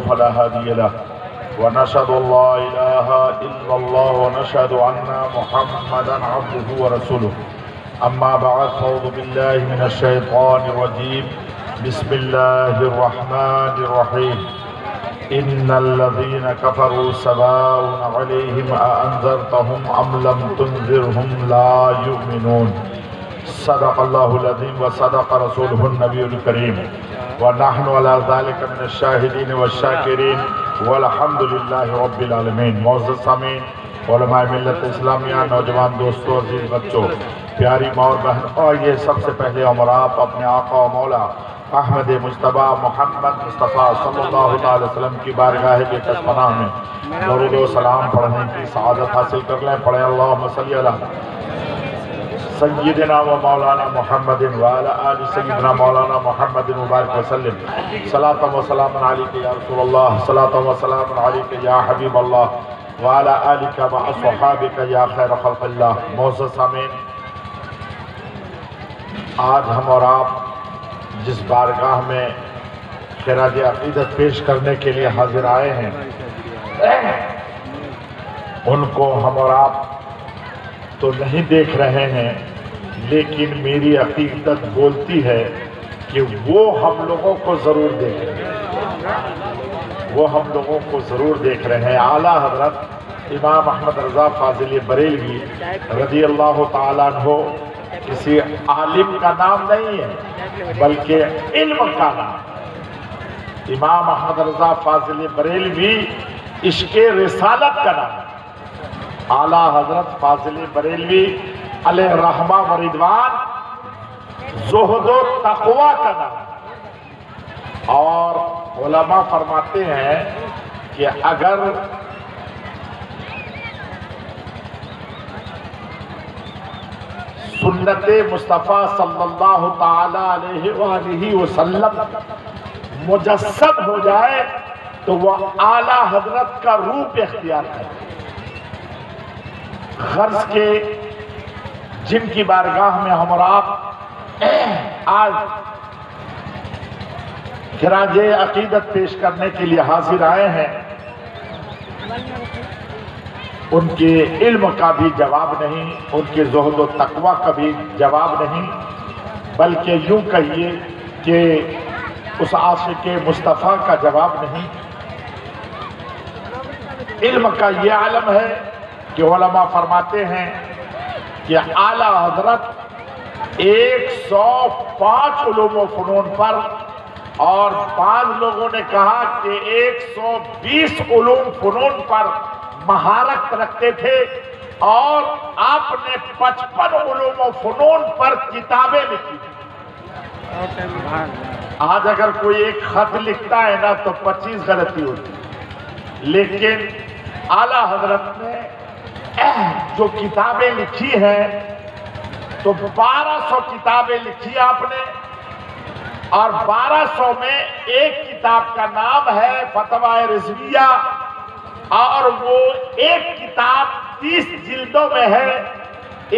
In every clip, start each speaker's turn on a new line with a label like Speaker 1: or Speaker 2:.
Speaker 1: فلا هادي له ونشهد أن لا إله إلا الله ونشهد أن محمدا عبده ورسوله أما بعد فأعوذ بالله من الشيطان الرجيم بسم الله الرحمن الرحيم إن الذين كفروا سواء عليهم أأنذرتهم أم لم تنذرهم لا يؤمنون صدق الله العظيم وصدق رسوله النبي الكريم ونحن على ذلك من الشاهدين والشاكرين والحمد لله رب العالمين۔ معزز سامعین، علماء ملت اسلامیہ، نوجوان دوستوں، عزیز بچوں، پیاری ماں اور بہن، اور یہ سب سے پہلے اور آپ اپنے آقا و مولا احمد مجتبیٰ محمد مصطفیٰ صلی اللہ علیہ وسلم کی بارگاہ بے پناہ میں درود و سلام پڑھنے کی سعادت حاصل کر لیں۔ پڑھیں اللہم صلی علی سیدنا و مولانا محمد وعلی آل سیدنا مولانا محمد مبارک وسلم۔ صلاۃ و سلام علیک یا رسول اللہ، صلاۃ و سلام علیک یا حبیب اللہ، وعلی آلک و اصحابک یا خیر خلق اللہ۔ معزز سامعین، آج ہم اور آپ جس بارگاہ میں خراج عقیدت پیش کرنے کے لیے حاضر آئے ہیں، ان کو ہم اور آپ تو نہیں دیکھ رہے ہیں، لیکن میری عقیدت بولتی ہے کہ وہ ہم لوگوں کو ضرور دیکھ رہے ہیں، وہ ہم لوگوں کو ضرور دیکھ رہے ہیں۔ اعلیٰ حضرت امام احمد رضا فاضلی بریلوی رضی اللہ تعالیٰ عنہ کسی عالم کا نام نہیں ہے بلکہ علم کا نام۔ امام احمد رضا فاضلی بریلوی عشق رسالت کا نام ہے۔ اعلیٰ حضرت فاضلی بریلوی علیہ رحمہ و رضوان زہد و تقوی کا نام ہے۔ اور علماء فرماتے ہیں کہ اگر سنت مصطفیٰ صلی اللہ تعالی علیہ وآلہ وسلم مجسد ہو جائے تو وہ اعلیٰ حضرت کا روپ اختیار کرے۔ غرض کے جن کی بارگاہ میں ہم اور آپ آج خراج عقیدت پیش کرنے کے لیے حاضر آئے ہیں، ان کے علم کا بھی جواب نہیں، ان کے زہد و تقوی کا بھی جواب نہیں، بلکہ یوں کہیے کہ اس عاشق مصطفیٰ کا جواب نہیں۔ علم کا یہ عالم ہے کہ علماء فرماتے ہیں کہ اعلیٰ حضرت 105 علوم و فنون پر، اور بعض لوگوں نے کہا کہ 120 علوم فنون پر مہارت رکھتے تھے، اور آپ نے 55 علوم و فنون پر کتابیں لکھی۔ آج اگر کوئی ایک خط لکھتا ہے نا تو 25 غلطی ہوتی، لیکن اعلیٰ حضرت نے جو کتابیں لکھی ہیں تو 1200 کتابیں لکھی آپ نے، اور 1200 میں ایک کتاب کا نام ہے فتویٰ رضویہ، اور وہ ایک کتاب 30 جلدوں میں ہے،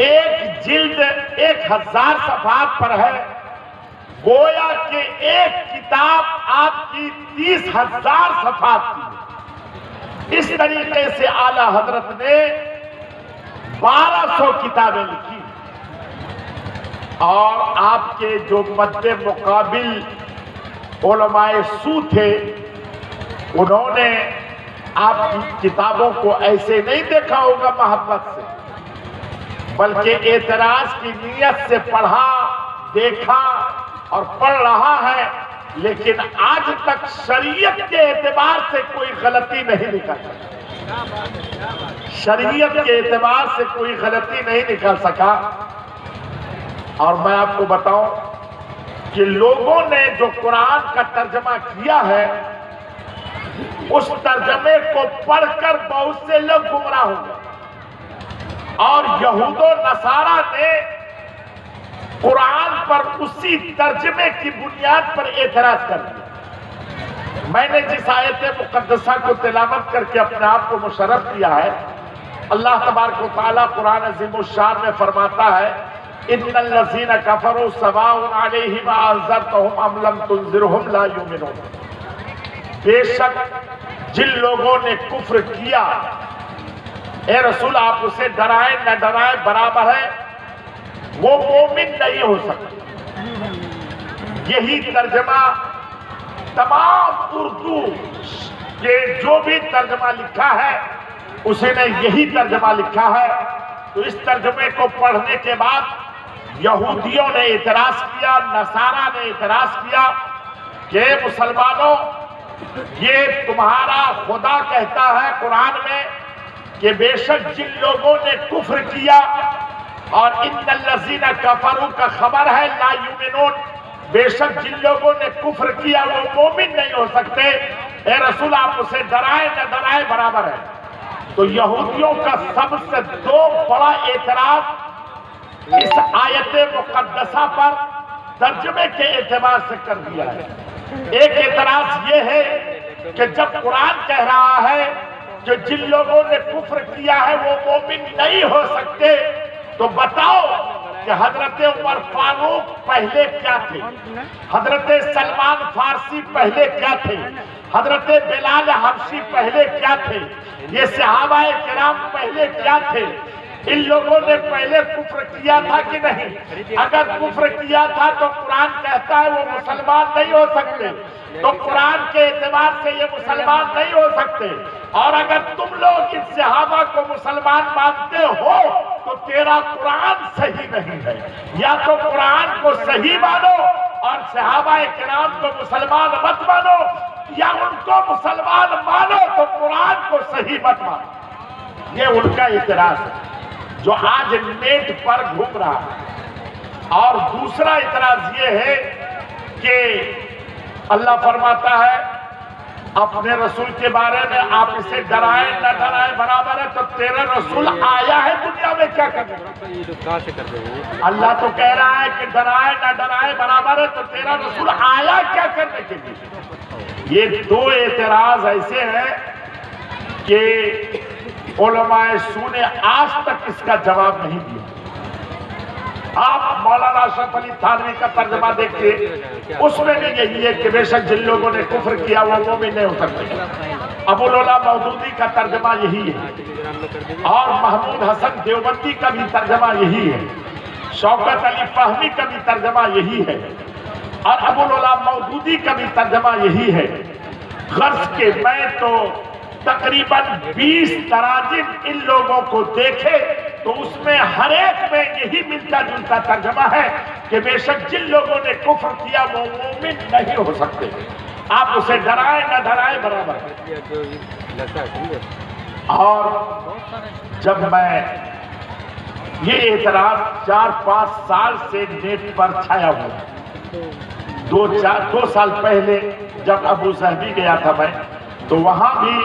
Speaker 1: ایک جلد 1000 صفحات پر ہے۔ گویا کہ ایک کتاب آپ کی 30,000 صفحات کی۔ اس طریقے سے اعلیٰ حضرت نے 1200 کتابیں لکھی، اور آپ کے جو مد مقابل علماء سو تھے، انہوں نے آپ کی کتابوں کو ایسے نہیں دیکھا ہوگا محبت سے، بلکہ اعتراض کی نیت سے پڑھا، دیکھا اور پڑھ رہا ہے، لیکن آج تک شریعت کے اعتبار سے کوئی غلطی نہیں نکل سکا، شریعت کے اعتبار سے کوئی غلطی نہیں نکل سکا۔ اور میں آپ کو بتاؤں کہ لوگوں نے جو قرآن کا ترجمہ کیا ہے، اس ترجمے کو پڑھ کر بہت سے لوگ گمراہ ہو گئے، اور یہود و نصارہ نے قرآن پر اسی ترجمے کی بنیاد پر اعتراض کر دیا۔ میں نے جس آیت مقدسہ کو تلاوت کر کے اپنے آپ کو مشرف کیا ہے، اللہ تبارک و تعالیٰ قرآن عظیم الشان میں فرماتا ہے ان الذین کفروا سواء علیہم انذرتہم ام لم تنذرہم لا یؤمنون۔ بے شک جن لوگوں نے کفر کیا، اے رسول آپ اسے ڈرائیں نہ ڈرائیں برابر ہے، وہ مومن نہیں ہو سکتا۔ یہی ترجمہ تمام اردو کے جو بھی ترجمہ لکھا ہے اسے نے یہی ترجمہ لکھا ہے۔ تو اس ترجمے کو پڑھنے کے بعد یہودیوں نے اعتراض کیا، نصارہ نے اعتراض کیا کہ مسلمانوں، یہ تمہارا خدا کہتا ہے قرآن میں کہ بے شک جن لوگوں نے کفر کیا، اور ان الذین کفروا کا خبر ہے لا یؤمنون، بے شک جن لوگوں نے کفر کیا وہ مومن نہیں ہو سکتے، اے رسول آپ اسے ڈرائیں نہ ڈرائیں برابر ہے۔ تو یہودیوں کا سب سے دو بڑا اعتراض اس آیت مقدسہ پر ترجمے کے اعتبار سے کر دیا ہے۔ ایک اعتراض یہ ہے کہ جب قرآن کہہ رہا ہے کہ جن لوگوں نے کفر کیا ہے وہ مومن نہیں ہو سکتے، تو بتاؤ کہ حضرت عمر فاروق پہلے کیا تھے، حضرت سلمان فارسی پہلے کیا تھے، حضرت بلال حبشی پہلے کیا تھے، یہ صحابہ کرام پہلے کیا تھے، ان لوگوں نے پہلے کفر کیا تھا کہ نہیں؟ اگر کفر کیا تھا تو قرآن کہتا ہے وہ مسلمان نہیں ہو سکتے، تو قرآن کے اعتبار سے یہ مسلمان نہیں ہو سکتے۔ اور اگر تم لوگ ان صحابہ کو مسلمان مانتے ہو تو تیرا قرآن صحیح نہیں ہے، یا تو قرآن کو صحیح مانو اور صحابہ کرام کو مسلمان مت مانو، یا ان کو مسلمان مانو تو قرآن کو صحیح مت مانو۔ یہ ان کا اعتراض ہے جو آج نیٹ پر گھوم رہا ہے۔ اور دوسرا اعتراض یہ ہے کہ اللہ فرماتا ہے اپنے رسول کے بارے میں آپ اسے ڈرائیں نہ ڈرائیں برابر ہے، تو تیرا رسول آیا ہے دنیا میں کیا کرنے؟ اللہ تو کہہ رہا ہے کہ ڈرائیں نہ ڈرائیں برابر ہے، تو تیرا رسول آیا کیا کرنے کے لیے؟ یہ دو اعتراض ایسے ہیں کہ علماء سو نے آج تک اس کا جواب نہیں دیا۔ آپ مولانا اشرف علی تھانوی کا ترجمہ دیکھیں، اس میں بھی یہی ہے کہ بے شک جن لوگوں نے کفر کیا وہ مومن نہیں ہو سکتے۔ ابو العلا مودودی کا ترجمہ یہی ہے، اور محمود حسن دیوبندی کا بھی ترجمہ یہی ہے، شوکت علی فہمی کا بھی ترجمہ یہی ہے، اور ابو العلا مودودی کا بھی ترجمہ یہی ہے۔ غرض کہ میں تو تقریباً 20 تراجم ان لوگوں کو دیکھے تو اس میں ہر ایک میں یہی ملتا جلتا ترجمہ ہے کہ بے شک جن لوگوں نے کفر کیا وہ مومن نہیں ہو سکتے، آپ اسے ڈرائیں نہ ڈرائیں برابر ہے۔ اور جب میں یہ اعتراض 4-5 سال سے نیٹ پر چھایا ہوا، 2 سال پہلے جب ابو ظہبی گیا تھا میں، تو وہاں بھی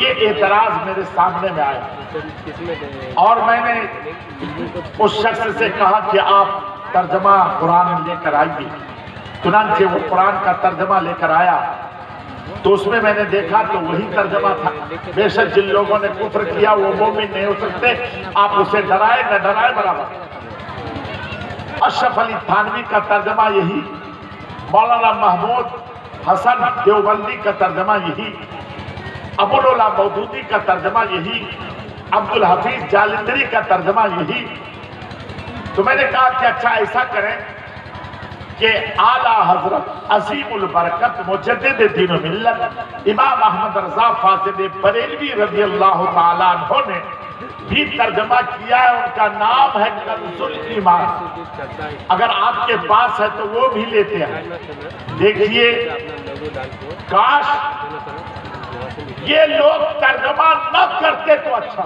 Speaker 1: یہ اعتراض میرے سامنے میں آیا، اور میں نے اس شخص سے کہا کہ آپ ترجمہ قرآن لے کر آئیے۔ چنانچہ وہ قرآن کا ترجمہ لے کر آیا تو اس میں نے دیکھا تو وہی ترجمہ تھا، بے شک جن لوگوں نے کفر کیا وہ مومن نہیں ہو سکتے، آپ اسے ڈرائے نہ ڈرائے برابر۔ اشرف علی تھانوی کا ترجمہ یہی، مولانا محمود حسن دیوبندی کا ترجمہ یہی، ابو العلا مودودی کا ترجمہ یہی، عبدالحفیظ جالندری کا ترجمہ یہی۔ تو میں نے کہا کہ اچھا ایسا کریں کہ اعلیٰ حضرت عظیم البرکت مجدد دین و ملت امام احمد رضا فاضل بریلوی رضی اللہ تعالیٰ عنہ نے بھی ترجمہ کیا ہے، ان کا نام ہے کنز الایمان، اگر آپ کے پاس ہے تو وہ بھی لیتے ہیں۔ دیکھیے کاش یہ لوگ ترجمہ نہ کرتے تو اچھا،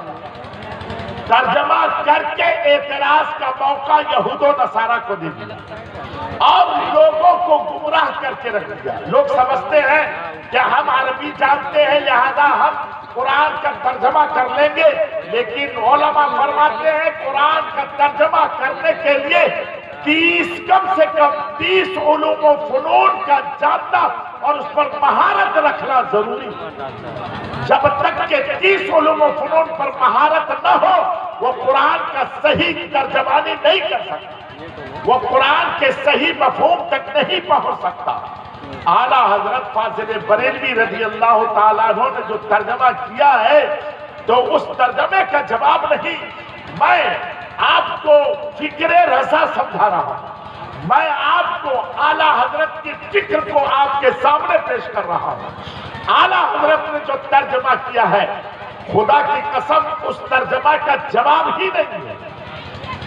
Speaker 1: ترجمہ کر کے اعتراض کا موقع یہود و نصارہ کو دے دیا اور لوگوں کو گمراہ کر کے رکھ دیا۔ لوگ سمجھتے ہیں کہ ہم عربی جانتے ہیں لہذا ہم قرآن کا ترجمہ کر لیں گے، لیکن علماء فرماتے ہیں قرآن کا ترجمہ کرنے کے لیے کم سے کم 30 علوم و فنون کا جاننا اور اس پر مہارت رکھنا ضروری ہے۔ جب تک کہ 30 علوم و فنون پر مہارت نہ ہو وہ قرآن کا صحیح ترجمانی نہیں کر سکتا، وہ قرآن کے صحیح مفہوم تک نہیں پہنچ سکتا۔ اعلیٰ حضرت فاضل بریلوی رضی اللہ تعالیٰ عنہ نے جو ترجمہ کیا ہے تو اس ترجمے کا جواب نہیں، میں آپ کو فکر رضا سمجھا رہا ہوں، میں آپ کو اعلیٰ حضرت کی فکر کو آپ کے سامنے پیش کر رہا ہوں۔ اعلیٰ حضرت نے جو ترجمہ کیا ہے، خدا کی قسم اس ترجمہ کا جواب ہی نہیں ہے۔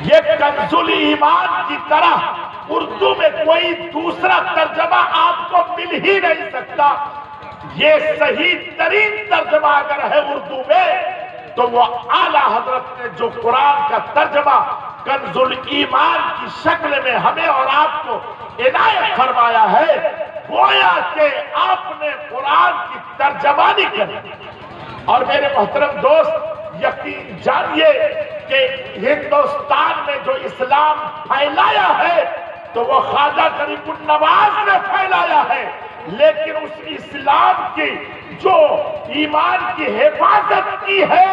Speaker 1: یہ کنز الایمان کی طرح اردو میں کوئی دوسرا ترجمہ آپ کو مل ہی نہیں سکتا۔ یہ صحیح ترین ترجمہ اگر ہے اردو میں تو وہ اعلیٰ حضرت نے جو قرآن کا ترجمہ کنز الایمان کی شکل میں ہمیں اور آپ کو عنایت فرمایا ہے، گویا کہ آپ نے قرآن کی ترجمانی کری۔ اور میرے محترم دوست، یقین جانیے کہ ہندوستان میں جو اسلام پھیلایا ہے تو وہ خواجہ غریب النواز نے پھیلایا ہے، لیکن اس اسلام کی جو ایمان کی حفاظت کی ہے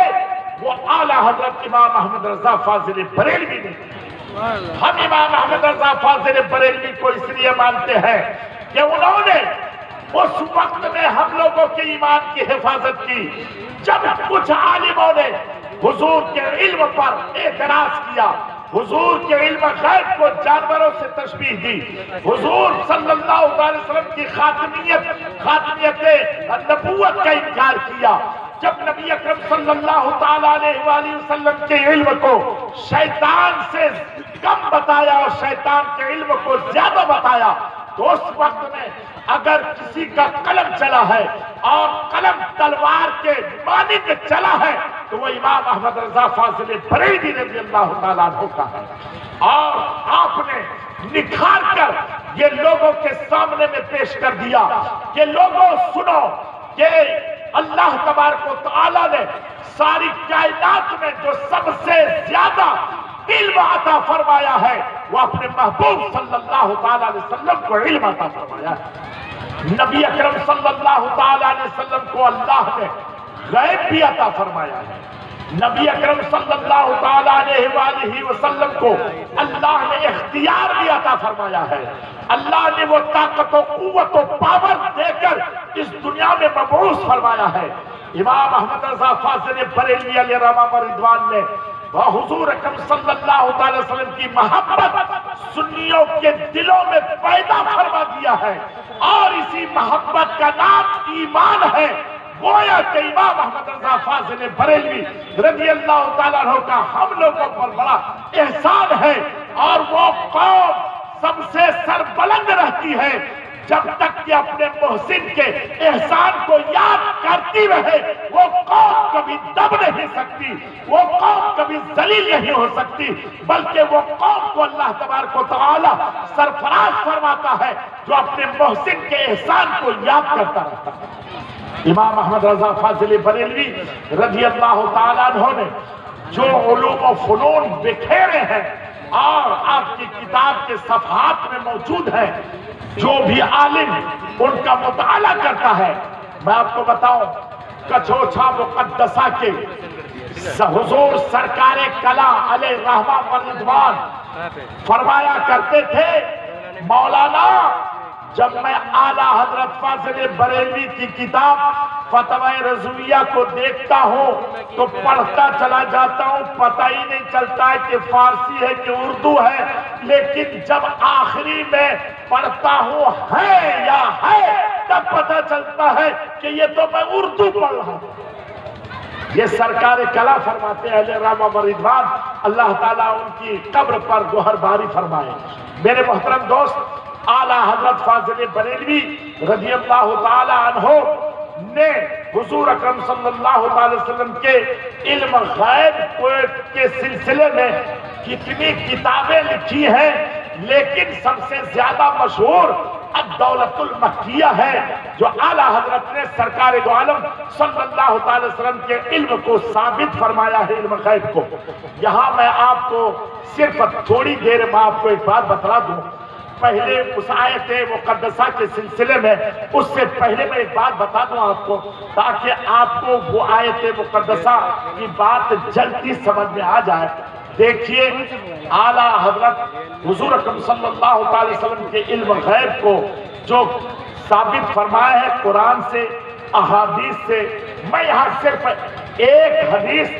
Speaker 1: وہ اعلیٰ حضرت امام احمد رضا فاضل بریلوی نے۔ ہم امام احمد رضا فاضل بریلوی کو اس لیے مانتے ہیں کہ انہوں نے اس وقت میں ہم لوگوں کے ایمان کی حفاظت کی جب کچھ عالموں نے حضور کے علم پر اعتراض کیا، حضور کے علم غیب کو جانوروں سے تشبیہ دی، حضور صلی اللہ علیہ وسلم کی خاتمیت نبوت کا انکار کیا، جب نبی اکرم صلی اللہ تعالیٰ علیہ وآلہ وسلم کے علم کو شیطان سے کم بتایا اور شیطان کے علم کو زیادہ بتایا، تو اس وقت میں اگر کسی کا قلم چلا ہے اور قلم تلوار کے مانند چلا ہے تو وہ امام احمد رضا فاضل بریلوی رضی اللہ تعالیٰ عنہ کا ہے۔ اور آپ نے نکھار کر یہ لوگوں کے سامنے میں پیش کر دیا کہ لوگوں سنو کہ اللہ تبارک و تعالیٰ نے ساری کائنات میں جو سب سے زیادہ علم عطا فرمایا ہے وہ اپنے محبوب صلی اللہ تعالیٰ علیہ وسلم کو علم عطا فرمایا ہے۔ نبی اکرم صلی اللہ تعالیٰ علیہ وسلم کو اللہ نے غیب بھی عطا فرمایا ہے۔ نبی اکرم صلی اللہ تعالیٰ علیہ وآلہ وسلم کو اللہ نے اختیار بھی عطا فرمایا ہے۔ اللہ نے وہ طاقت و قوت و پاور دے کر اس دنیا میں مبعوث فرمایا ہے۔ امام احمد رضا فاضل بریلوی علیہ رحمہ و رضوان نے حضور اکرم صلی اللہ علیہ وسلم کی محبت سنیوں کے دلوں میں پیدا فرما دیا ہے، اور اسی محبت کا نام ایمان ہے۔ گویا کہ امام احمد رضا فاضل بریلوی رضی اللہ تعالیٰ عنہ کا ہم لوگوں پر بڑا احسان ہے، اور وہ قوم سب سے سربلند رہتی ہے جب تک کہ اپنے محسن کے احسان کو یاد کرتی رہے۔ وہ قوم کبھی دب نہیں سکتی، وہ قوم کبھی ذلیل نہیں ہو سکتی، بلکہ وہ قوم کو اللہ تبارک و تعالی سرفراز فرماتا ہے جو اپنے محسن کے احسان کو یاد کرتا رہتا ہے۔ امام احمد رضا فاضل بریلوی رضی اللہ تعالیٰ عنہ نے جو علوم و فنون بکھیرے ہیں اور آپ کی کتاب کے صفحات میں موجود ہیں، جو بھی عالم ان کا مطالعہ کرتا ہے، میں آپ کو بتاؤں کچھوچھا مقدسہ کے حضور سرکار کلا علیہ رحمہ و رضوان فرمایا کرتے تھے، مولانا جب میں اعلیٰ حضرت فاضل بریلوی کی کتاب فتوی رضویہ کو دیکھتا ہوں تو پڑھتا چلا جاتا ہوں، پتہ ہی نہیں چلتا ہے کہ فارسی ہے کہ اردو ہے، لیکن جب آخری میں پڑھتا ہوں ہے یا ہے تب پتہ چلتا ہے کہ یہ تو میں اردو پڑھ رہا ہوں۔ یہ سرکار کلا فرماتے ہیں اہل رحمہ و رضوان، اللہ تعالیٰ ان کی قبر پر گوہر باری فرمائے۔ میرے محترم دوست، اعلیٰ حضرت فاضل بریلوی رضی اللہ تعالی عنہ نے حضور اکرم صلی اللہ علیہ وسلم کے علم غیب کے سلسلے میں کتنی کتابیں لکھی ہیں، لیکن سب سے زیادہ مشہور الدولۃ المکیہ ہے، جو اعلیٰ حضرت نے سرکار دو عالم صلی اللہ علیہ وسلم کے علم کو ثابت فرمایا ہے، علم غیب کو۔ یہاں میں آپ کو صرف تھوڑی دیر میں آپ کو ایک بات بتلا دوں، پہلے اس آیت مقدسہ کے سلسلے میں، اس سے پہلے میں ایک بات بتا دوں آپ کو تاکہ آپ کو وہ آیت مقدسہ کی بات جلدی سمجھ میں آ جائے۔ دیکھیے اعلیٰ حضرت حضور اکرم صلی اللہ علیہ وسلم کے علم غیب کو جو ثابت فرمایا ہے قرآن سے، احادیث سے۔ میں یہاں صرف ایک حدیث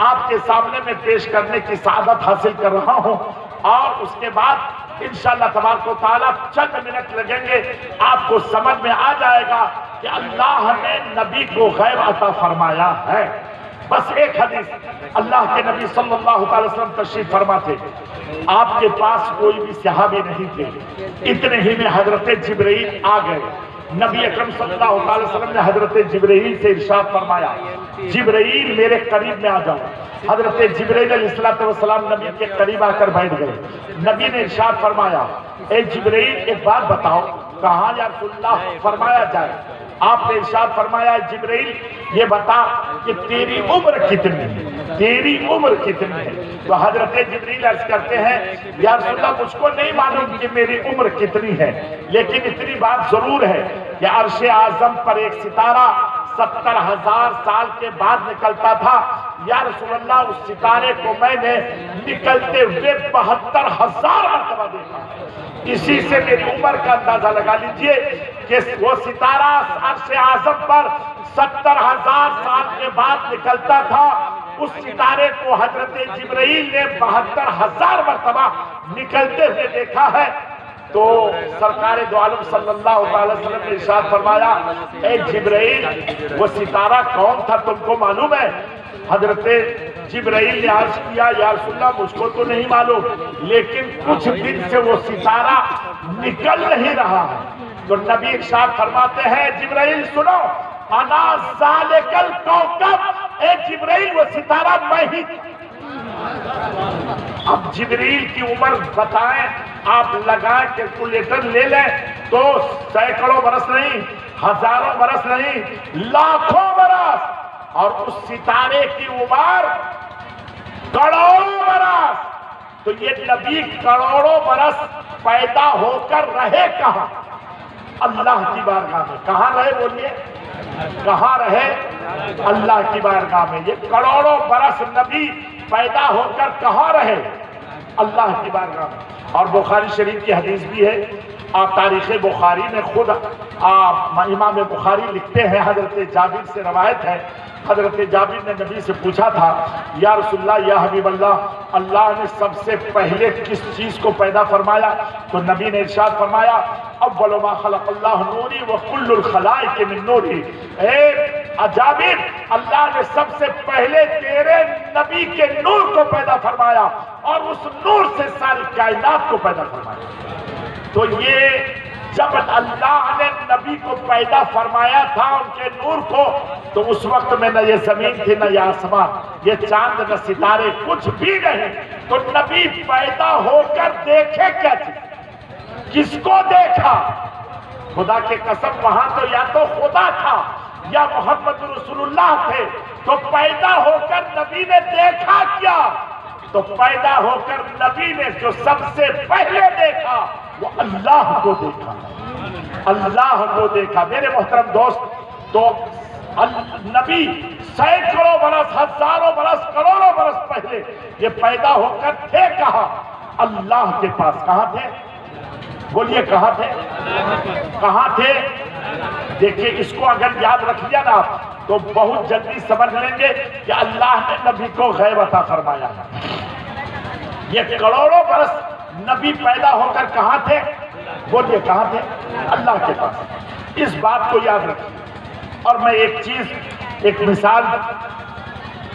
Speaker 1: آپ کے سامنے میں پیش کرنے کی سعادت حاصل کر رہا ہوں، اور اس کے بعد انشاءاللہ تبارک و تعالیٰ چند منٹ لگیں گے، آپ کو سمجھ میں آ جائے گا کہ اللہ نے نبی کو غیب عطا فرمایا ہے۔ بس ایک حدیث، اللہ کے نبی صلی اللہ علیہ وسلم تشریف فرما تھے، آپ کے پاس کوئی بھی صحابی نہیں تھے، اتنے ہی میں حضرت جبرائیل آ گئے۔ نبی اکرم صلی اللہ علیہ وسلم نے حضرت جبرائیل سے ارشاد فرمایا، جبرائیل میرے قریب میں آ جاؤ۔ حضرت جبرائیل علیہ السلام نبی کے قریب آ کر بیٹھ گئے۔ نبی نے ارشاد فرمایا، اے جبرائیل ایک بات بتاؤ، کہاں یا رسول اللہ فرمایا جائے؟ آپ نے ارشاد فرمایا، جبرائیل یہ بتا کہ تیری عمر کتنی ہے، تیری عمر کتنی ہے؟ تو حضرت جبرائیل عرض کرتے ہیں، یا رسول اللہ مجھ کو نہیں معلوم کہ میری عمر کتنی ہے، لیکن اتنی بات ضرور ہے کہ عرش اعظم پر ایک ستارہ 70,000 سال کے بعد نکلتا تھا۔ یا رسول اللہ اس ستارے کو میں نے نکلتے ہوئے 72,000 مرتبہ دیکھا۔ اسی سے میری عمر کا اندازہ لگا لیجئے کہ وہ ستارہ عرش اعظم پر 70,000 سال کے بعد نکلتا تھا۔ اس ستارے کو حضرت جبرائیل نے 72,000 مرتبہ نکلتے ہوئے دیکھا ہے۔ تو سرکار دو عالم صلی اللہ علیہ وسلم نے ارشاد فرمایا، اے جبرائیل وہ ستارہ کون تھا تم کو معلوم ہے؟ حضرت جبرائیل نے عرض کیا، یا رسول اللہ مجھ کو تو نہیں معلوم، لیکن کچھ دن سے وہ ستارہ نکل نہیں رہا ہے۔ تو نبی ارشاد فرماتے ہیں، جبرائیل سنو، انا ذالک الکوکب، اے جبرائیل وہ ستارہ میں ہی۔ اب جبرائیل کی عمر بتائیں، آپ لگائیں کیلکولیٹر لے لیں تو سینکڑوں برس نہیں، ہزاروں برس نہیں، لاکھوں برس، اور اس ستارے کی عمر کروڑوں برس۔ تو یہ نبی کروڑوں برس پیدا ہو کر رہے کہاں؟ اللہ کی بارگاہ میں۔ کہاں رہے بولیے؟ کہاں رہے؟ اللہ کی بارگاہ میں۔ یہ کروڑوں برس نبی پیدا ہو کر کہاں رہے؟ اللہ کی بارگاہ میں۔ اور بخاری شریف کی حدیث بھی ہے، تاریخ بخاری میں خود امام بخاری لکھتے ہیں، حضرت جابر سے روایت ہے، حضرت جابر نے نبی سے پوچھا تھا، یا رسول اللہ یا حبیب اللہ، اللہ نے سب سے پہلے کس چیز کو پیدا فرمایا؟ تو نبی نے ارشاد فرمایا، اول ما خلق اللہ نوری وکل الخلائق من نوری۔ اے جابر، اللہ نے سب سے پہلے تیرے نبی کے نور کو پیدا فرمایا، اور اس نور سے ساری کائنات کو پیدا فرمایا۔ تو یہ جب اللہ نے نبی کو پیدا فرمایا تھا ان کے نور کو، تو اس وقت میں نہ یہ زمین تھی نہ یہ آسمان، یہ چاند نہ ستارے، کچھ بھی نہیں۔ تو نبی پیدا ہو کر دیکھے کیا چیز؟ کس کو دیکھا؟ خدا کے قسم وہاں تو یا تو خدا تھا یا محمد رسول اللہ تھے۔ تو پیدا ہو کر نبی نے دیکھا کیا؟ تو پیدا ہو کر نبی نے جو سب سے پہلے دیکھا وہ اللہ کو دیکھا، اللہ کو دیکھا۔ میرے محترم دوست، تو نبی سینکڑوں برس، ہزاروں برس، کروڑوں برس پہلے یہ پیدا ہو کر تھے کہاں؟ اللہ کے پاس۔ کہاں تھے؟ بولیے کہاں تھے؟ کہاں تھے؟ دیکھیے اس کو اگر یاد رکھ لیا نا تو بہت جلدی سمجھ لیں گے کہ اللہ نے نبی کو غیب عطا فرمایا ہے۔ یہ کروڑوں برس نبی پیدا ہو کر کہاں تھے؟ بولیے کہاں تھے؟ اللہ کے پاس۔ اس بات کو یاد رکھیں۔ اور میں ایک چیز، ایک مثال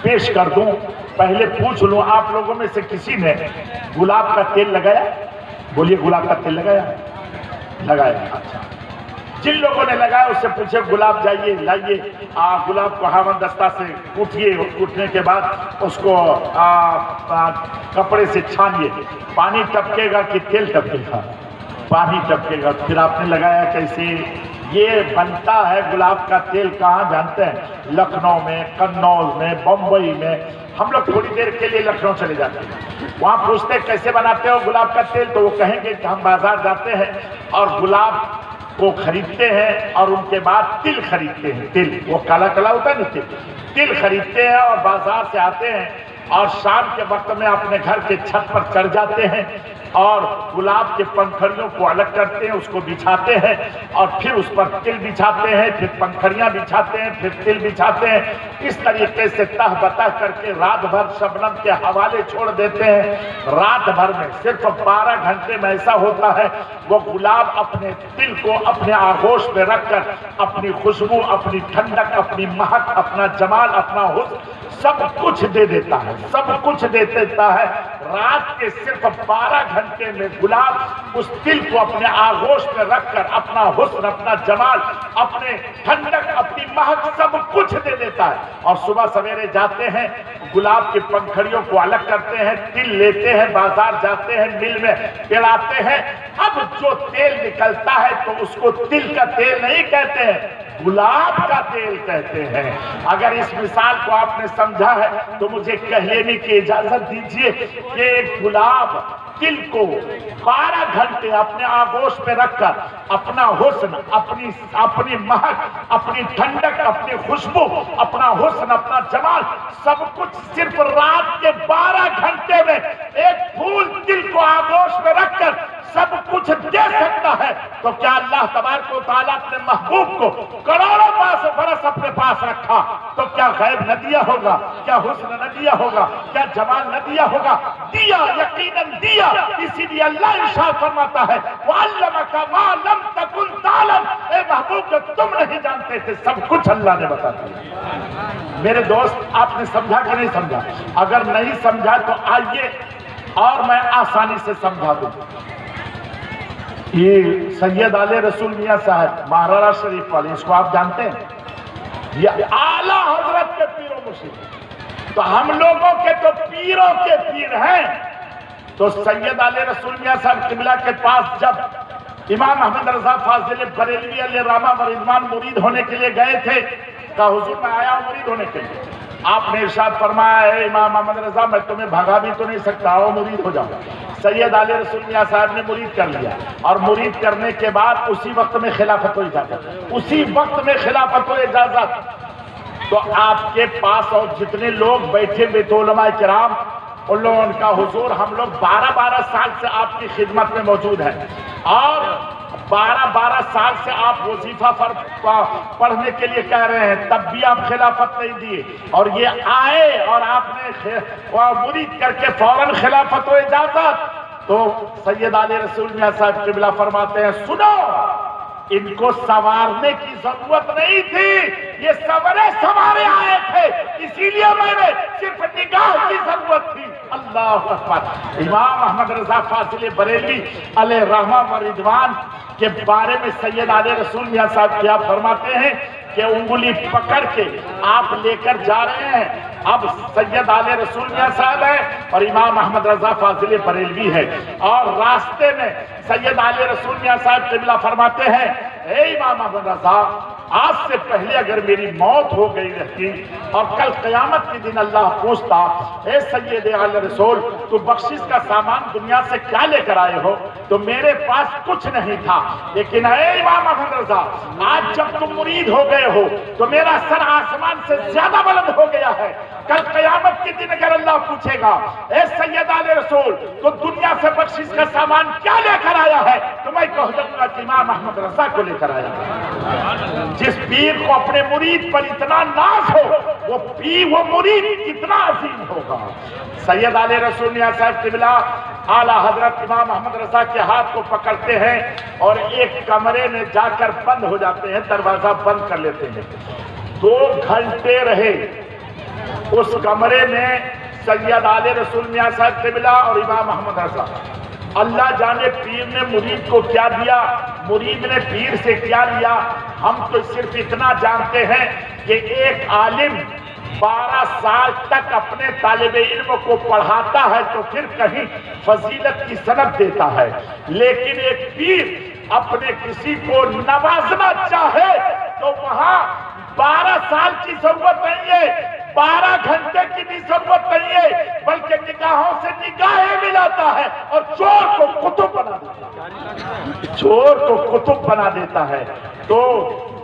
Speaker 1: پیش کر دوں، پہلے پوچھ لوں آپ لوگوں میں سے کسی نے گلاب کا تیل لگایا؟ بولیے گلاب کا تیل لگایا؟ لگایا؟ اچھا، جن لوگوں نے لگایا اس سے پوچھے گلاب جائیے لائیے، گلاب کو ہاون دستہ سے کوٹیے، کوٹنے کے بعد اس کو کپڑے سے چھانیے، پانی ٹپکے گا کہ تیل ٹپکے گا؟ پانی ٹپکے گا۔ پھر آپ نے لگایا کیسے؟ یہ بنتا ہے گلاب کا تیل کہاں جانتے ہیں؟ لکھنؤ میں، قنوج میں، بمبئی میں۔ ہم لوگ تھوڑی دیر کے لیے لکھنؤ چلے جاتے ہیں، وہاں پوچھتے کیسے بناتے ہو گلاب کا تیل؟ تو وہ کہیں گے کہ ہم بازار جاتے ہیں اور گلاب کو خریدتے ہیں اور ان کے بعد تل خریدتے ہیں۔ تل وہ کالا کالا ہوتا ہے نا، تل خریدتے ہیں اور بازار سے آتے ہیں اور شام کے وقت میں اپنے گھر کے چھت پر چڑھ جاتے ہیں اور گلاب کے پنکھڑیوں کو الگ کرتے ہیں، اس کو بچھاتے ہیں اور پھر اس پر تل بچھاتے ہیں، پھر پنکھڑیاں بچھاتے ہیں، پھر تل بچھاتے ہیں۔ اس طریقے سے تہ بتہ کر کے رات بھر شبنم کے حوالے چھوڑ دیتے ہیں۔ رات بھر میں صرف 12 گھنٹے میں ایسا ہوتا ہے وہ گلاب اپنے دل کو اپنے آغوش میں رکھ کر اپنی خوشبو، اپنی ٹھنڈک، اپنی مہک، اپنا جمال، اپنا حسن سب کچھ دے دیتا ہے، سب کچھ دے دیتا ہے۔ رات کے صرف 12 گھنٹے میں گلاب اس دل کو اپنے آغوش میں رکھ کر اپنا حسن، اپنا جمال، اپنے ٹھنڈک، اپنی مہک سب کچھ دے دیتا ہے۔ اور صبح سویرے جاتے ہیں، گلاب کی پنکھڑیوں کو الگ کرتے ہیں، تل لیتے ہیں، بازار جاتے ہیں، مل میں پلاتے ہیں۔ اب جو تیل نکلتا ہے تو اس کو تل کا تیل نہیں کہتے ہیں، گلاب کا تیل کہتے ہیں۔ اگر اس مثال کو آپ نے سمجھا ہے تو مجھے کہہ لینے کی اجازت دیجئے کہ ایک گلاب دل کو 12 گھنٹے اپنے آغوش میں رکھ کر اپنا حسن، اپنی مہک، اپنی ٹھنڈک، اپنی خوشبو، اپنا حسن، اپنا جمال سب کچھ صرف رات کے 12 گھنٹے میں ایک پھول دل کو آغوش میں رکھ کر سب کچھ دے سکتا ہے، تو کیا اللہ تبارک و تعالیٰ اپنے محبوب کو کروڑوں برس اپنے پاس رکھا تو کیا غیب نہ دیا ہوگا؟ کیا حسن نہ دیا ہوگا؟ کیا جمال نہ دیا ہوگا؟ دیا، یقیناً دیا۔ اسی لیے اللہ ارشاد فرماتا ہے وَعَلَّمَكَ مَا لَمْ تَكُنْ تَعْلَمْ، اے محبوب جو تم نہیں جانتے تھے سب کچھ اللہ نے بتا دیا۔ میرے دوست، آپ نے سمجھا کہ نہیں سمجھا؟ اگر نہیں سمجھا تو آئیے اور میں آسانی سے سمجھا دوں۔ یہ سید آل رسول میاں صاحب مہارارا شریف والے، اس کو آپ جانتے ہیں؟ یہ اعلیٰ حضرت کے پیر و مرشد، تو ہم لوگوں کے تو پیروں کے پیر ہیں۔ تو سید آل رسول میاں صاحب قبلہ کے پاس جب امام احمد رضا فاضل بریلوی علیہ رحمہ و رضوان مرید ہونے کے لیے گئے تھے، کہا حضور میں آیا ہوں مرید ہونے کے لیے۔ آپ نے ارشاد فرمایا ہے امام احمد رضا میں تمہیں بھگا بھی تو نہیں سکتا، آؤ مرید ہو جاؤ۔ سید آل رسول میاں صاحب نے مرید کر لیا، اور مرید کرنے کے بعد اسی وقت میں خلافت و اجازت، اسی وقت میں خلافت و اجازت۔ تو آپ کے پاس اور جتنے لوگ بیٹھے بیت علماء کرام، ان لوگوں کا حضور ہم لوگ 12 سال سے آپ کی خدمت میں موجود ہیں، اور 12 سال سے آپ وظیفہ پڑھنے کے لیے کہہ رہے ہیں، تب بھی آپ خلافت نہیں دیے، اور یہ آئے اور آپ نے مرید کر کے فوراً خلافت و اجازت۔ تو سید آل رسول میاں صاحب قبلہ فرماتے ہیں سنو، ان کو سنوارنے کی ضرورت نہیں تھی، یہ سوارے آئے تھے، اسی لیے میں نے صرف نگاہ کی ضرورت تھی۔ اللہ اکبر۔ امام احمد رضا فاضل بریلوی علیہ رحمہ و رضوان کے بارے میں سید آل رسول میاں صاحب کیا فرماتے ہیں کہ انگلی پکڑ کے آپ لے کر جا رہے ہیں، اب سید آل رسول میاں صاحب ہے اور امام احمد رضا فاضل بریلوی ہے، اور راستے میں سید آل رسول میاں صاحب قبلہ فرماتے ہیں اے امام احمد رضا، آج سے پہلے اگر میری موت ہو گئی رہتی اور کل قیامت کے دن اللہ پوچھتا اے سید آل رسول تو بخشش کا سامان دنیا سے کیا لے کر آئے ہو، تو میرے پاس کچھ نہیں تھا، لیکن اے امام احمد رضا آج جب تم مرید ہو گئے ہو تو میرا سر آسمان سے زیادہ بلند ہو گیا ہے، کل قیامت کے دن اگر اللہ پوچھے گا اے سید آل رسول تو دنیا سے بخشش کا سامان کیا لے کر آیا ہے، تو میں کہہ دوں گا کہ امام احمد رضا کو لے کر آیا ہے۔ جس پیر کو اپنے مرید پر اتنا ناز ہو وہ پیر، وہ مرید کتنا عظیم ہوگا۔ سید آل رسول میاں صاحب قبلہ اعلیٰ حضرت امام احمد رضا کے ہاتھ کو پکڑتے ہیں اور ایک کمرے میں جا کر بند ہو جاتے ہیں، دروازہ بند کر لیتے ہیں۔ 2 گھنٹے رہے اس کمرے میں سید آل رسول میاں صاحب قبلہ اور امام احمد رضا۔ اللہ جانے پیر نے مرید کو کیا دیا، مرید نے پیر سے کیا لیا، ہم تو صرف اتنا جانتے ہیں کہ ایک عالم 12 سال تک اپنے طالب علم کو پڑھاتا ہے تو پھر کہیں فضیلت کی سند دیتا ہے، لیکن ایک پیر اپنے کسی کو نوازنا چاہے تو وہاں 12 سال کی ضرورت نہیں ہے، 12 گھنٹے کی بھی ضرورت نہیں ہے، بلکہ نگاہوں سے نگاہیں ملاتا ہے اور چور کو قطب بنا دیتا ہے، چور کو قطب بنا دیتا ہے۔ تو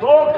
Speaker 1: 2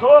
Speaker 1: 2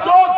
Speaker 1: 2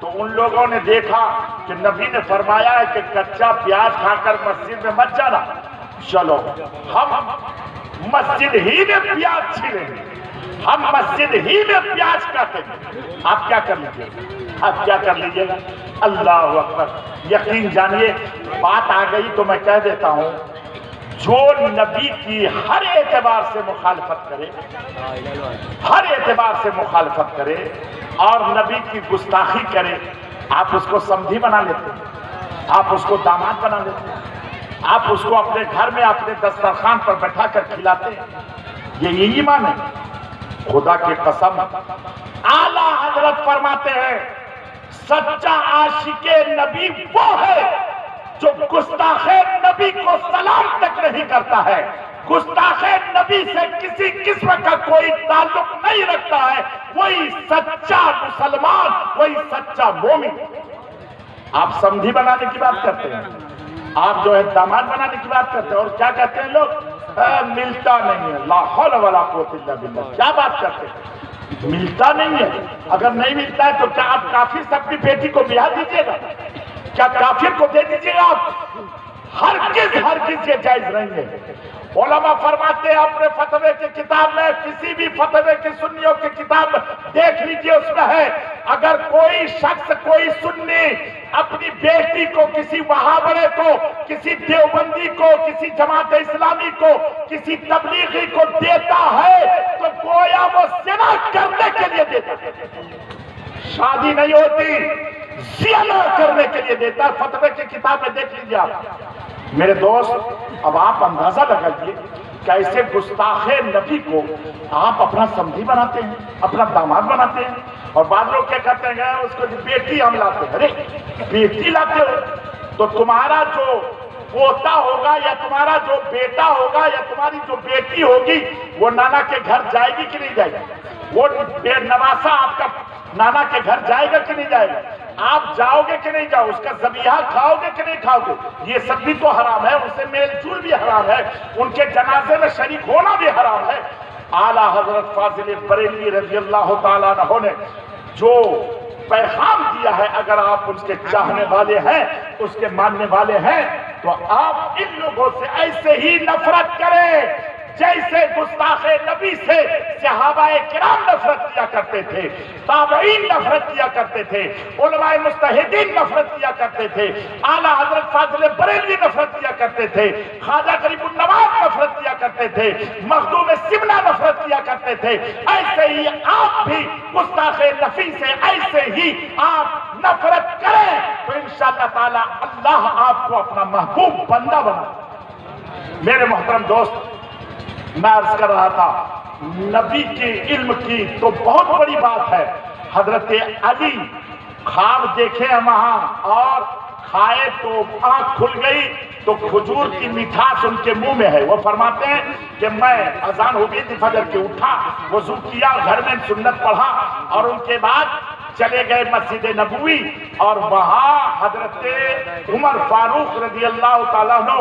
Speaker 1: تو ان لوگوں نے دیکھا کہ نبی نے فرمایا ہے کہ کچا پیاز کھا کر مسجد میں مت جانا، چلو ہم مسجد ہی میں پیاز چھیلیں گے، ہم مسجد ہی میں پیاز کاٹیں گے۔ آپ کیا کر لیجیے گا؟ آپ کیا کر لیجیے گا؟ اللہ اکبر! یقین جانیے بات آ گئی تو میں کہہ دیتا ہوں، جو نبی کی ہر اعتبار سے مخالفت کرے، ہر اعتبار سے مخالفت کرے اور نبی کی گستاخی کرے، آپ اس کو سمدھی بنا لیتے ہیں، آپ اس کو داماد بنا لیتے ہیں، آپ اس کو اپنے گھر میں اپنے دسترخوان پر بٹھا کر کھلاتے ہیں۔ یہ ایمان ہے۔ خدا کی قسم اعلیٰ حضرت فرماتے ہیں سچا عاشق نبی وہ ہے جو گستاخ نبی کو سلام تک نہیں کرتا ہے، گستاخ نبی سے کسی قسم کا کوئی تعلق نہیں رکھتا ہے، وہی سچا مسلمان، وہی سچا مومن۔ آپ سمدھی بنانے کی بات کرتے ہیں، آپ جو ہے داماد بنانے کی بات کرتے ہیں، اور کیا کہتے ہیں لوگ؟ ملتا نہیں ہے، لا حول ولا قوت الا باللہ۔ کیا بات کرتے ہیں؟ ملتا نہیں ہے۔ اگر نہیں ملتا ہے تو کیا آپ کافر سے اپنی بیٹی کو بیاہ دیجیے گا؟ کیا کافر کو دے دیجیے گا آپ؟ ہرگز یہ جائز نہیں ہے۔ علماء فرماتے ہیں اپنے فتوے کی کتاب میں، کسی بھی فتوے کی سنیوں کی کتاب دیکھ لیجئے، اس میں ہے اگر کوئی شخص، کوئی سنی اپنی بیٹی کو کسی وہابڑے کو، کسی دیوبندی کو، کسی جماعت اسلامی کو، کسی تبلیغی کو دیتا ہے تو گویا وہ زنا کرنے کے لیے دیتا ہے، شادی نہیں ہوتی، زنا کرنے کے لیے دیتا ہے۔ فتوے کی کتاب میں دیکھ لیجئے آپ۔ میرے دوست اب آپ اندازہ لگائیے کیسے گستاخ نبی کو آپ اپنا سمدھی بناتے ہیں، اپنا داماد بناتے ہیں۔ اور بعض لوگ کیا کرتے ہیں، اس کو بیٹی ہم لاتے ہیں۔ ارے بیٹی لاتے ہو تو تمہارا جو پوتا ہوگا یا تمہارا جو بیٹا ہوگا یا تمہاری جو بیٹی ہوگی وہ نانا کے گھر جائے گی کہ نہیں جائے گی؟ وہ بے نواسا آپ کا نانا کے گھر جائے گا کہ نہیں جائے گا؟ آپ جاؤ گے کہ نہیں جاؤ؟ اس کا ذبیحہ کھاؤ گے کہ نہیں کھاؤ گے؟ یہ سب بھی تو حرام ہے، ان سے میل جول بھی حرام ہے، ان کے جنازے میں شریک ہونا بھی حرام ہے۔ اعلیٰ حضرت فاضل بریلوی رضی اللہ تعالیٰ عنہ نے جو پیغام دیا ہے، اگر آپ اس کے چاہنے والے ہیں، اس کے ماننے والے ہیں، تو آپ ان لوگوں سے ایسے ہی نفرت کریں جیسے گستاخ نبی سے صحابہ کرام نفرت کیا کرتے تھے، تابعین نفرت کیا کرتے تھے، علماء مجتہدین نفرت کیا کرتے تھے، اعلیٰ حضرت فاضل بریلوی نفرت کیا کرتے تھے، خواجہ غریب النواز نفرت کیا کرتے تھے، مخدوم سمنہ نفرت کیا کرتے تھے۔ ایسے ہی آپ بھی گستاخ نبی سے ایسے ہی آپ نفرت کریں تو انشاءاللہ تعالی اللہ آپ کو اپنا محبوب بندہ بنا۔ میرے محترم دوست، میں عرض کر رہا تھا نبی کے علم کی تو بہت بڑی بات ہے۔ حضرت علی خواب دیکھے ہیں وہاں اور کھائے تو آنکھ کھل گئی تو کھجور کی مٹھاس ان کے منہ میں ہے۔ وہ فرماتے ہیں کہ میں اذان ہو گئی تھی فجر کے، اٹھا، وضو کیا، گھر میں سنت پڑھا اور ان کے بعد چلے گئے مسجد نبوی، اور وہاں حضرت عمر فاروق رضی اللہ تعالیٰ عنہ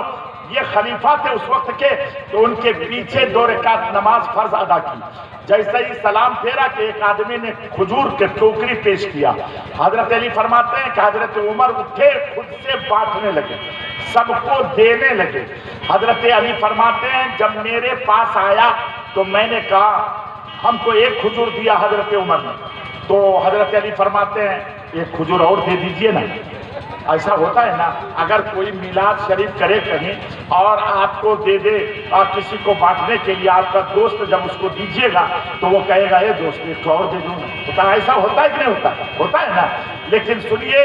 Speaker 1: یہ خلیفہ تھے اس وقت کے، تو ان کے پیچھے 2 رکعت نماز فرض ادا کی۔ جیسے ہی سلام پھیرا کہ ایک آدمی نے کھجور کے ٹوکری پیش کیا، حضرت علی فرماتے ہیں کہ حضرت عمر اٹھے، خود سے بانٹنے لگے، سب کو دینے لگے۔ حضرت علی فرماتے ہیں جب میرے پاس آیا تو میں نے کہا ہم کو ایک کھجور دیا حضرت عمر نے، تو حضرت علی فرماتے ہیں ایک کھجور اور دے دیجئے نا۔ ایسا ہوتا ہے نا، اگر کوئی میلاد شریف کرے کہیں اور آپ کو دے دے اور کسی کو بانٹنے کے لیے، آپ کا دوست جب اس کو دیجیے گا تو وہ کہے گا اے دوست ایک اور دے دوں گا، ہوتا ہے، ایسا ہوتا ہے کہ نہیں ہوتا؟ ہوتا ہے نا۔ لیکن سنیے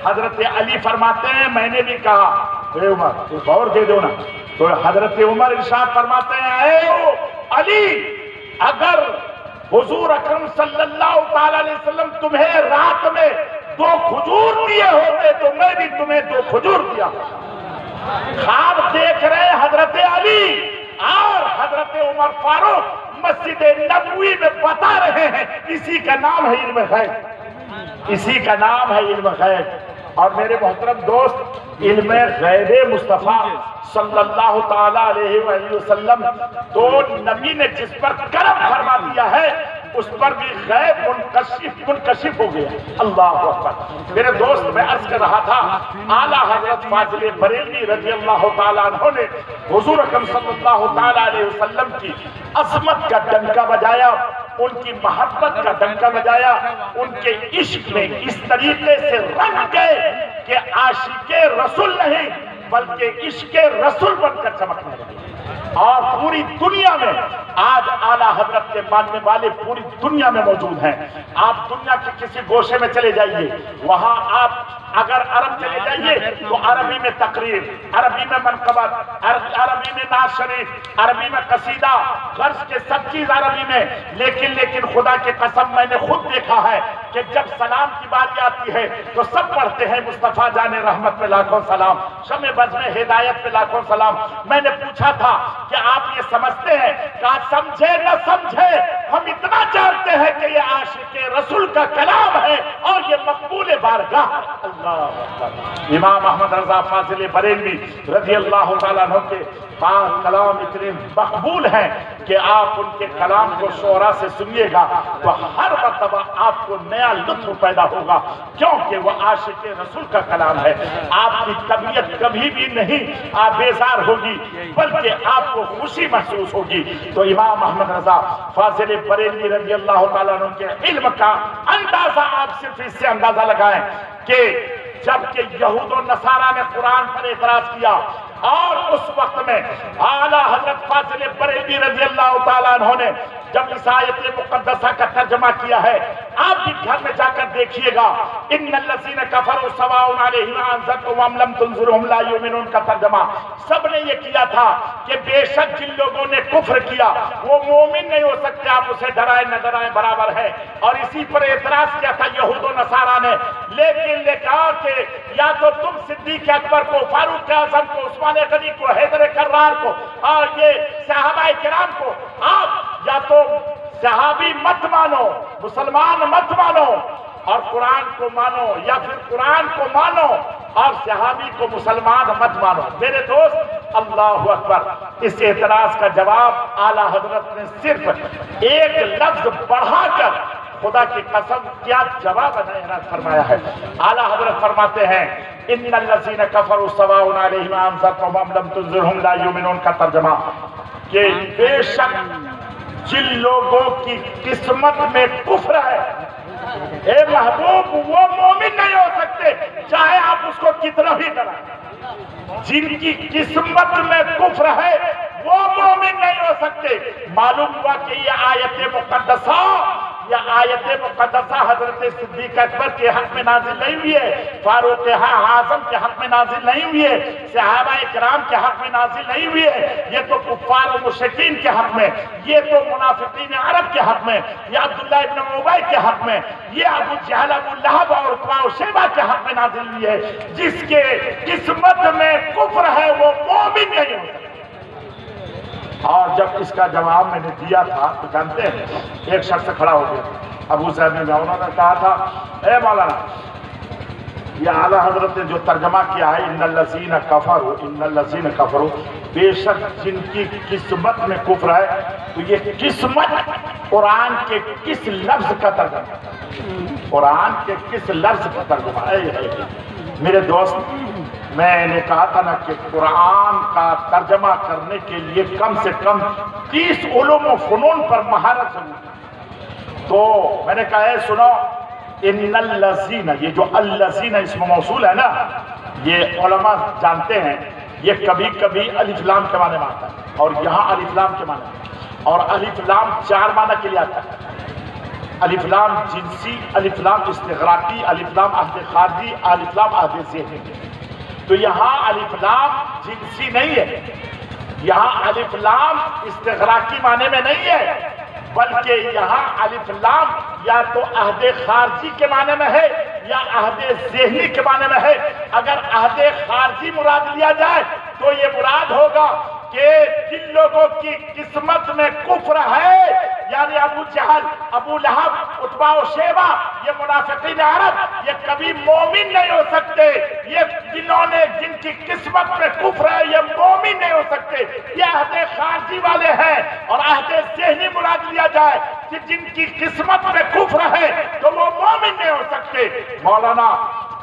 Speaker 1: حضرت علی فرماتے ہیں میں نے بھی کہا اے عمر ایک اور دے دو نا، تو حضرت عمر ارشاد فرماتے ہیں اے علی اگر حضور اکرم صلی اللہ تعالی علیہ وسلم تمہیں رات میں 2 کھجور دیے ہوتے تو میں بھی تمہیں 2 کھجور دیا۔ خواب دیکھ رہے حضرت علی اور حضرت عمر فاروق مسجد نبوی میں بتا رہے ہیں، اسی کا نام ہے علم غیب، اسی کا نام ہے علم غیب۔ اور میرے محترم دوست، علم غیب مصطفیٰ صلی اللہ تعالیٰ علیہ وآلہ وسلم تو نبی نے جس پر کرم فرما دیا ہے، اس پر بھی غیب منکشف ہو گیا۔ اللہ اکبر۔ میرے دوست، میں عرض کر رہا تھا اعلیٰ حضرت فاضل بریلوی رضی اللہ تعالیٰ عنہ نے حضور اکرم صلی اللہ تعالیٰ علیہ وسلم کی عظمت کا ڈنکا بجایا، ان کی محبت کا ڈنکا بجایا، ان کے عشق میں اس طریقے سے رنگ گئے کہ عاشق رسول نہیں بلکہ عشق رسول بن کر چمکنے لگے۔ اور پوری دنیا میں آج اعلیٰ حضرت کے ماننے والے پوری دنیا میں موجود ہیں۔ آپ دنیا کے کسی گوشے میں چلے جائیے، وہاں آپ اگر عرب چلے جائیے تو عربی میں تقریر، عربی میں منقبت، عربی میں نعت شریف، عربی میں قصیدہ، غرض کے سب چیز عربی میں۔ لیکن خدا کی قسم میں نے خود دیکھا ہے کہ جب سلام کی باری آتی ہے تو سب پڑھتے ہیں مصطفیٰ جان رحمت پہ لاکھوں سلام، شمع بز میں ہدایت پہ لاکھوں سلام۔ میں نے پوچھا تھا کہ آپ یہ سمجھتے ہیں؟ کہا سمجھے نہ سمجھے ہم اتنا جانتے ہیں کہ یہ عاشق رسول کا کلام ہے اور یہ مقبول بارگاہ۔ اللہ اکبر۔ امام احمد رضا فاضل بریلوی رضی اللہ تعالیٰ عنہ کے پاک کلام اتنے مقبول ہیں کہ آپ ان کے کلام کو شعرا سے سنیے گا تو ہر مرتبہ آپ کو نیا لطف پیدا ہوگا، کیونکہ وہ عاشق رسول کا کلام ہے۔ آپ کی طبیعت کبھی بھی نہیں بیزار ہوگی بلکہ آپ کو خوشی محسوس ہوگی۔ تو امام احمد رضا فاضل بریلوی رضی اللہ تعالیٰ عنہ کے علم کا اندازہ آپ صرف اس سے اندازہ لگائیں کہ جبکہ یہود و نصارہ نے قرآن پر اعتراض کیا اور اس وقت میں اعلیٰ حضرت فاضل بریلوی رضی اللہ تعالیٰ عنہ نے جب اس آیت مقدسہ کا ترجمہ کیا ہے، آپ بھی گھر میں جا کر دیکھیے گا، ان الذین کفروا سواء علیہم انذرتم ام لم تنذرہم لا یؤمنون کا ترجمہ سب نے یہ کیا تھا کہ بے شک جن لوگوں نے کفر کیا وہ مومن نہیں ہو سکتے، آپ اسے ڈرائیں نہ ڈرائیں برابر ہے۔ اور اسی پر اعتراض کیا تھا یہود و نصارہ نے، لیکن کہا کہ یا تو تم صدیق اکبر کو، فاروق اعظم کو، عثمان غنی کو، حیدر کرار کو اور یہ صحابہ کرام کو آپ یا تو صحابی مت مانو، مسلمان مت مانو اور قرآن کو مانو، یا پھر قرآن کو مانو اور صحابی کو مسلمان مت مانو۔ میرے دوست، اللہ اکبر، اس اعتراض کا جواب اعلیٰ حضرت نے صرف ایک لفظ بڑھا کر خدا کی قسم کیا جواب عنایت فرمایا ہے۔ اعلیٰ حضرت فرماتے ہیں ان الذین کفروا سواء علیہم انذرتم ام لم تنذرہم لا یؤمنون کا ترجمہ کہ بے شک جن لوگوں کی قسمت میں کفر ہے، اے محبوب وہ مومن نہیں ہو سکتے چاہے آپ اس کو کتنا بھی ڈرائیں۔ جن کی قسمت میں کفر ہے وہ مومن نہیں ہو سکتے۔ معلوم ہوا کہ یہ آیت مقدسہ حضرت صدیق اکبر کے حق میں نازل نہیں ہوئی ہے، فاروق اعظم کے حق میں نازل نہیں ہوئی ہے، صحابہ کرام کے حق میں نازل نہیں ہوئی ہے، یہ تو کفار و مشرکین کے حق میں، یہ تو منافقین عرب کے حق میں، یہ عبداللہ ابن ابی کے حق میں، یہ ابو جہل، ابو لہب اور عتبہ و شیبہ کے حق میں نازل ہوئی ہے۔ جس کے قسمت میں کفر ہے وہ مومن نہیں ہو سکتا۔ اور جب اس کا جواب میں نے دیا تھا تو جانتے ہیں ایک شخص کھڑا ہو گیا، ابو صاحب نے انہوں نے کہا تھا اے مولانا یہ اعلیٰ حضرت نے جو ترجمہ کیا ہے ان الذین کفروا، بے شک جن کی قسمت میں کفر ہے، تو یہ قسمت قرآن کے کس لفظ کا ترجمہ، قرآن کے کس لفظ کا ترجمہ ہے؟ میرے دوست، میں نے کہا تھا نا کہ قرآن کا ترجمہ کرنے کے لیے کم سے کم 30 علوم و فنون پر مہارت ضرور ہے۔ تو میں نے کہا ہے سنو، ان الذین، یہ جو الذین اسم موصول ہے نا، یہ علماء جانتے ہیں یہ کبھی کبھی الف لام کے معنی میں آتا ہے اور یہاں الف لام کے معنی میں، اور الف لام 4 معنی کے لیے آتا ہے۔ الف لام جنسی، الف لام استغراقی، الف لام عہد خارجی، الف لام عہد ذہنی۔ تو یہاں الف لام جنسی نہیں ہے، یہاں الف لام استغراقی معنی میں نہیں ہے، بلکہ یہاں الف لام یا تو عہد خارجی کے معنی میں ہے یا عہد ذہنی کے معنی میں ہے۔ اگر عہد خارجی مراد لیا جائے تو یہ مراد ہوگا کہ جن لوگوں کی قسمت میں کفر ہے، یعنی ابو جہل، ابو لہب، عتبہ و شیبہ، یہ منافقین عرب، یہ کبھی مومن نہیں ہو سکتے۔ یہ جن کی قسمت میں کفر ہے یہ مومن نہیں ہو سکتے، یہ عہد خارجی والے ہیں۔ اور عہد ذہنی مراد لیا جائے کہ جن کی قسمت میں کفر ہے تو وہ مومن نہیں ہو سکتے۔ مولانا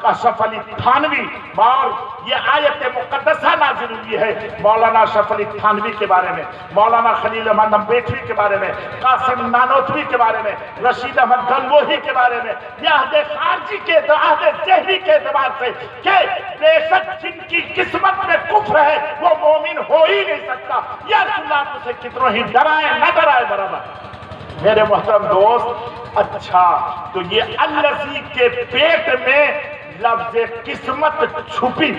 Speaker 1: اشرف علی تھانوی، اور یہ آیت مقدسہ نازل ہوئی ہے مولانا اشرف علی تھانوی کے بارے میں، مولانا خلیل احمد نمبیٹھی کے بارے میں، قاسم نانوتوی کے بارے میں، رشید احمد گنگوہی کے بارے میں، یہ عہد خارجی کے عہد ذہنی کے اعتبار سے کہ بے شک جن کی قسمت میں کفر ہے وہ مومن ہو ہی نہیں سکتا۔ یا رسول اللہ آپ اسے کتنوں ہی ڈرائے نہ ڈرائے برابر۔ میرے محترم دوست، اچھا تو یہ الذی کے پیٹ میں لفظ قسمت چھپی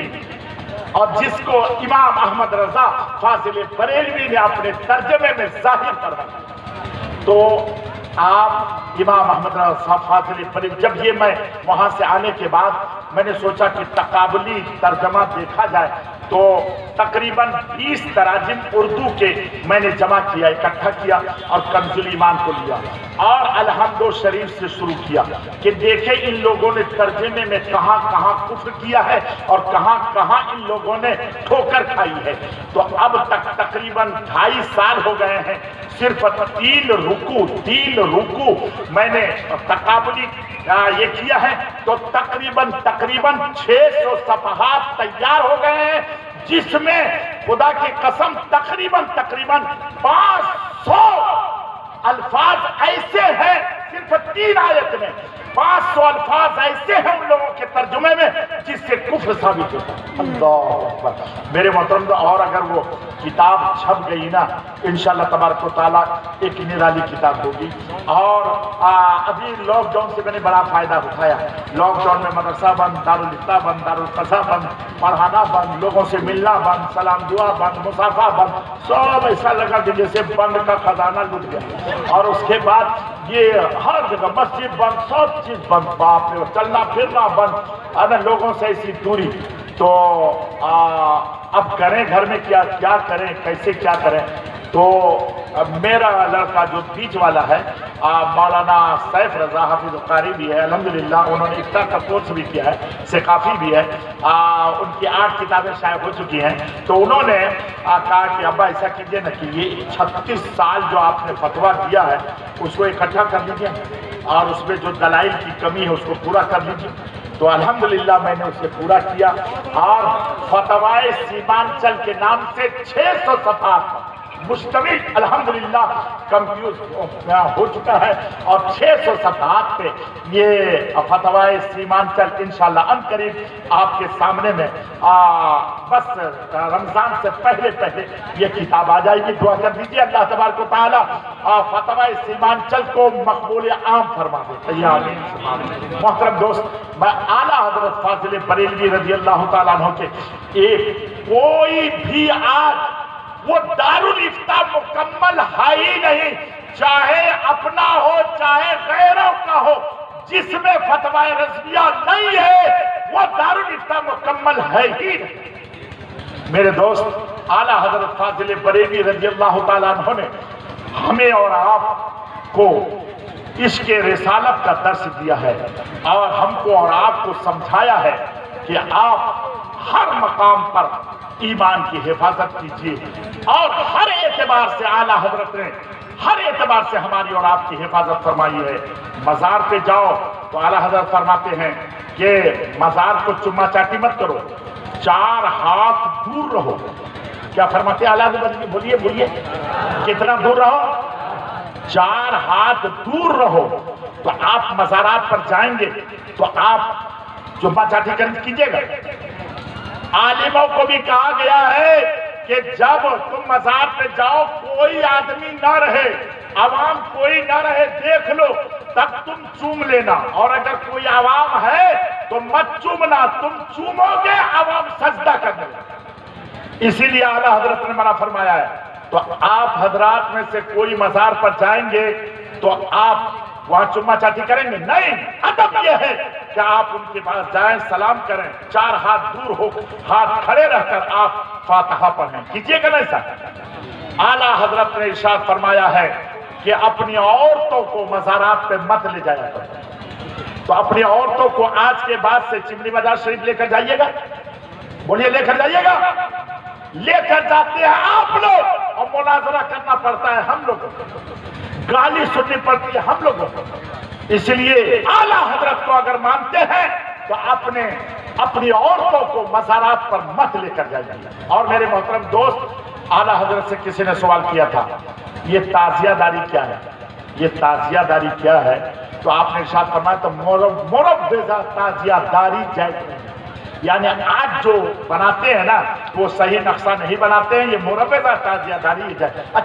Speaker 1: اور جس کو امام احمد رضا فاضل بریلوی نے اپنے ترجمے میں ظاہر کروایا، تو آپ امام احمد رضا فاضل بریلوی، جب یہ میں وہاں سے آنے کے بعد میں نے سوچا کہ تقابلی ترجمہ دیکھا جائے، تو تقریباً 20 تراجم اردو کے میں نے جمع کیا، اکٹھا کیا اور کنز الایمان کو لیا اور الحمد شریف سے شروع کیا کہ دیکھیں ان لوگوں نے ترجمے میں کہاں کہاں کفر کیا ہے اور کہاں کہاں ان لوگوں نے ٹھوکر کھائی ہے۔ تو اب تک تقریباً 2.5 سال ہو گئے ہیں، صرف 3 رکوع میں نے تقابلی یہ کیا ہے، تو تقریباً 600 صفحات تیار ہو گئے ہیں، جس میں خدا کی قسم تقریباً 500 الفاظ ایسے ہیں، صرف 3 آیت میں 500 الفاظ ایسے ہیں ان لوگوں کے ترجمے میں جس سے کفر ثابت ہوتا ہے۔ اللہ اکبر میرے محترم، اور اگر وہ کتاب چھپ گئی نا انشاءاللہ تبارک و تعالیٰ ایک نرالی کتاب ہوگی۔ اور ابھی لاک ڈاؤن سے میں نے بڑا فائدہ اٹھایا، لاک ڈاؤن میں مدرسہ بند، دارالفتہ بند، دارالقضا بند، پڑھانا بند، لوگوں سے ملنا بند، سلام دعا بند، مصافحہ بند، سب ایسا لگا کہ جیسے بند کا خزانہ لٹ گیا۔ اور اس کے بعد یہ ہر جگہ مسجد بند، سب چیز بند، باپ رے، چلنا پھرنا بند، لوگوں سے ایسی دوری۔ تو اب کریں گھر میں کیا کریں، کیسے کیا کریں؟ تو میرا لڑکا جو بیچ والا ہے مولانا سیف رضا حافظ قاری بھی ہے، الحمدللہ انہوں نے افتاء کا کورس بھی کیا ہے، ثقافی بھی ہے، ان کی 8 کتابیں شائع ہو چکی ہیں۔ تو انہوں نے کہا کہ ابا ایسا کیجئے نا کہ یہ 36 سال جو آپ نے فتویٰ دیا ہے اس کو اکٹھا کر لیجئے اور اس میں جو دلائل کی کمی ہے اس کو پورا کر لیجئے۔ تو الحمدللہ میں نے اسے پورا کیا اور فتوائے سیمانچل کے نام سے 600 صفحات مشتمل الحمدللہ کمپیوز ہو چکا ہے، اور 600 صفحات پہ یہ فتوائے سیمانچل انشاءاللہ عنقریب آپ کے سامنے میں بس رمضان سے پہلے یہ کتاب آ جائے گی۔ دعا کر دیجیے اللہ تبارک و تعالیٰ فتوائے سیمانچل کو مقبول عام فرما دے۔ آمین۔ محترم دوست، میں اعلیٰ حضرت فاضل بریلوی رضی اللہ تعالیٰ عنہ کے کوئی بھی آج وہ دارالفتہ مکمل ہے ہی نہیں، چاہے اپنا ہو چاہے غیروں کا ہو، جس میں فتوائے رضویہ نہیں ہے وہ دارالفتہ مکمل ہے ہی نہیں۔ میرے دوست، اعلیٰ حضرت فاضل بریلوی رضی اللہ تعالیٰ عنہ نے ہمیں اور آپ کو عشق رسالت کا درس دیا ہے اور ہم کو اور آپ کو سمجھایا ہے کہ آپ ہر مقام پر ایمان کی حفاظت کیجیے، اور ہر اعتبار سے اعلیٰ حضرت نے ہر اعتبار سے ہماری اور آپ کی حفاظت فرمائی ہے۔ مزار پہ جاؤ تو اعلیٰ حضرت فرماتے ہیں کہ مزار کو چما چاٹی مت کرو، 4 ہاتھ دور رہو۔ کیا فرماتے ہیں اعلیٰ حضرت؟ بولیے کتنا دور رہو؟ 4 ہاتھ دور رہو۔ تو آپ مزارات پر جائیں گے تو آپ چما چاٹی کیجیے گا۔ عالموں کو بھی کہا گیا ہے کہ جب تم مزار پہ جاؤ کوئی آدمی نہ رہے، عوام کوئی نہ رہے، دیکھ لو تب تم چوم لینا، اور اگر کوئی عوام ہے تو مت چومنا، تم چومو گے عوام سجدہ کرنے لگے۔ اسی لیے اعلیٰ حضرت نے منع فرمایا ہے۔ تو آپ حضرات میں سے کوئی مزار پر جائیں گے تو آپ وہاں چما چاٹی کریں گے نہیں، ادب یہ ہے کہ آپ ان کے پاس جائیں، سلام کریں، 4 ہاتھ دور ہو، ہاتھ کھڑے رہ کر آپ فاتحہ پڑھیں، کیجئے گا نا ایسا؟ اعلیٰ حضرت نے ارشاد فرمایا ہے کہ اپنی عورتوں کو مزارات پہ مت لے جایا کرو۔ تو اپنی عورتوں کو آج کے بعد سے چمنی مزار شریف لے کر جائیے گا؟ بولیے لے کر جائیے گا؟ لے کر جاتے ہیں آپ لوگ، اور مناظرہ کرنا پڑتا ہے ہم لوگوں کو، گالی سننی پڑتی ہے ہم لوگوں کو. اس لیے اعلیٰ حضرت کو اگر مانتے ہیں تو اپنی عورتوں کو مزارات پر مت لے کر جائیے. اور میرے محترم دوست، اعلیٰ حضرت سے کسی نے سوال کیا تھا یہ تعزیہ داری کیا ہے، یہ تعزیہ داری کیا ہے؟ تو آپ نے ارشاد فرمایا تو مروزہ تعزیہ داری جائز نہیں. یعنی آج جو بناتے ہیں نا وہ صحیح نقشہ نہیں بناتے ہیں، یہ مروزہ تعزیہ داری جائز. اچھا